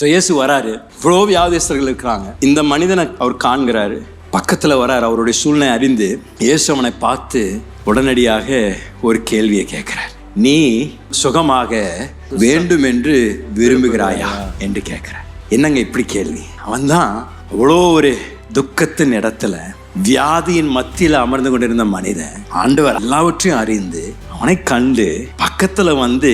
இயேசு வராரு, இவ்வளோ வியாதிஸ்தர்கள் இருக்கிறாங்க. இந்த மனிதனை அவர் காண்கிறாரு, பக்கத்தில் வராரு. அவருடைய சூழ்நிலை அறிந்து இயேசு அவனை பார்த்து உடனடியாக ஒரு கேள்வியை கேட்கிறார். நீ சுகமாக வேண்டும் என்று விரும்புகிறாயா என்று கேட்கிறார். என்னங்க இப்படி கேள்வி? அவன் தான் அவ்வளோ ஒரு துக்கத்தின் இடத்துல வியாதியின் மத்தியில் அமர்ந்து கொண்டிருந்த மனிதன் ஆண்டவர் எல்லாவற்றையும் அறிந்து அவனை கண்டு பக்கத்துல வந்து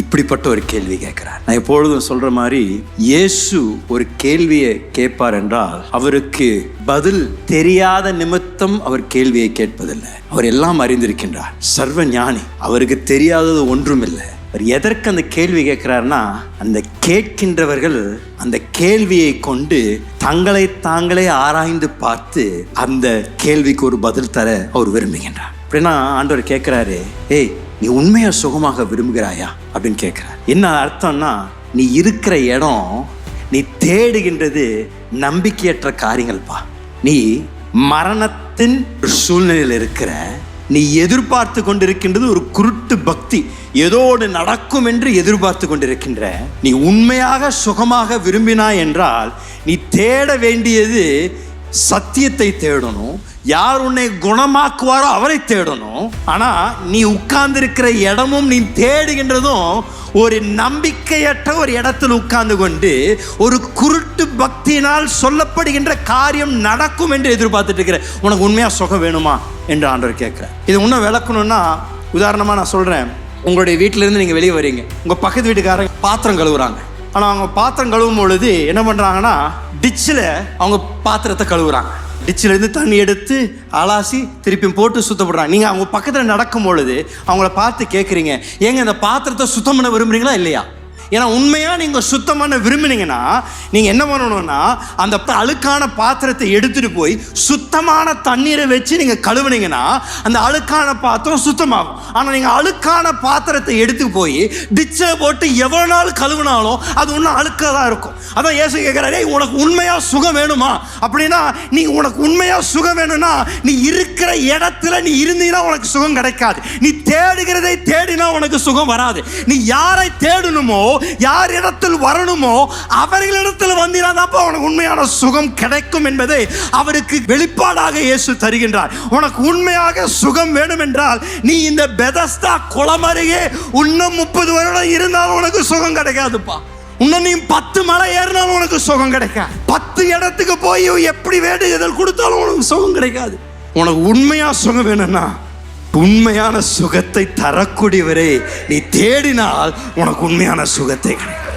இப்படிப்பட்ட ஒரு கேள்வி கேட்கிறார். நான் எப்பொழுதும் சொல்ற மாதிரி, இயேசு ஒரு கேள்வியை கேட்பார் என்றால் அவருக்கு பதில் தெரியாத நிமித்தம் அவர் கேள்வியை கேட்பதில்லை. அவர் எல்லாம் அறிந்திருக்கின்றார், சர்வ ஞானி. அவருக்கு தெரியாதது ஒன்றும் இல்லை. அவர் எதற்கு அந்த கேள்வி கேட்கிறார்னா, அந்த கேட்கின்றவர்கள் அந்த கேள்வியை கொண்டு தங்களை தாங்களே ஆராய்ந்து பார்த்து அந்த கேள்விக்கு ஒரு பதில் தர அவர் விரும்புகின்றார். அப்படின்னா ஆண்டவர் கேட்கிறாரு, ஏய், நீ உண்மையா சுகமாக விரும்புகிறாயா அப்படின்னு கேட்கிறார். என்ன அர்த்தம்னா, நீ இருக்கிற இடம், நீ தேடுகின்றது நம்பிக்கையற்ற காரியங்கள்ப்பா. நீ மரணத்தின் சூழ்நிலையில் இருக்கிற, நீ எதிர்பார்த்து கொண்டிருக்கின்றது ஒரு குருட்டு பக்தி. ஏதோடு நடக்கும் என்று எதிர்பார்த்து கொண்டிருக்கின்ற நீ உண்மையாக சுகமாக விரும்பினாய் என்றால் நீ தேட வேண்டியது சத்தியத்தை தேடணும். யார் உன்னை குணமாக்குவாரோ அவரை தேடணும். ஆனா நீ உட்கார்ந்திருக்கிற இடமும் நீ தேடுகின்றதும் ஒரு நம்பிக்கையற்ற ஒரு இடத்தில் உட்கார்ந்து கொண்டு ஒரு குருட்டு பக்தியினால் சொல்லப்படுகின்ற காரியம் நடக்கும் என்று எதிர்பார்த்துட்டு இருக்கிற உனக்கு உண்மையா சுகம் வேணுமா என்று ஆண்டவர் கேட்கிறார். இது இன்னும் விளக்கணும்னா, உதாரணமா நான் சொல்றேன். உங்களுடைய வீட்டிலேருந்து நீங்கள் வெளியே வரீங்க, உங்கள் பக்கத்து வீட்டுக்காரங்க பாத்திரம் கழுவுறாங்க. ஆனால் அவங்க பாத்திரம் கழுவும் பொழுது என்ன பண்ணுறாங்கன்னா, டிச்சில் அவங்க பாத்திரத்தை கழுவுறாங்க. டிச்சிலேருந்து தண்ணி எடுத்து அலாசி திருப்பியும் போட்டு சுத்தப்படுறாங்க. நீங்கள் அவங்க பக்கத்தில் நடக்கும் பொழுது அவங்கள பார்த்து கேட்குறீங்க, ஏங்க இந்த பாத்திரத்தை சுத்தம் பண்ண விரும்புறீங்களா இல்லையா? ஏன்னா உண்மையாக நீங்கள் சுத்தம் பண்ண விரும்பினீங்கன்னா நீங்கள் என்ன பண்ணணும்னா, அந்த அழுக்கான பாத்திரத்தை எடுத்துகிட்டு போய் சுத்தமான தண்ணீரை வச்சு நீங்கள் கழுவுனீங்கன்னா அந்த அழுக்கான பாத்திரம் சுத்தமாகும். ஆனால் நீங்கள் அழுக்கான பாத்திரத்தை எடுத்து போய் டிச்சில் போட்டு எவ்வளோ நாள் கழுவுனாலும் அது இன்னும் அழுக்காக தான் இருக்கும். அதான் இயேசு கேட்குறாரு, உனக்கு உண்மையாக சுகம் வேணுமா? அப்படின்னா நீ உனக்கு உண்மையாக சுகம் வேணும்னா நீ இருக்கிற இடத்துல நீ இருந்தீங்கன்னா உனக்கு சுகம் கிடைக்காது. நீ தேடுகிறதை தேடினா உனக்கு சுகம் வராது. நீ யாரை தேடணுமோ, யார் இடத்தில் வரணுமோ அவர்களிடத்தில் வந்திருந்தாப்ப உனக்கு உண்மையான சுகம் கிடைக்கும் என்பதை அவருக்கு வெளிப்பாடாக இயேசு தருகின்றார். உனக்கு உண்மையாக சுகம் வேணும் என்றால் நீ இந்த பெதஸ்தா குளம் அருகே இன்னும் 30 வருடம் இருந்தாலும் உனக்கு சுகம் கிடைக்காதுப்பா. இன்னும் நீ 10 மலை ஏறினாலும் உனக்கு சுகம் கிடைக்காது. 10 இடத்துக்கு போய் எப்படி வேண்டுதல் கொடுத்தாலும் உனக்கு சுகம் கிடைக்காது. உனக்கு உண்மையா சுகம் வேணும்னா உண்மையான சுகத்தை தரக்கூடியவரை நீ தேடினால் உனக்கு உண்மையான சுகத்தை கிடைக்கும்.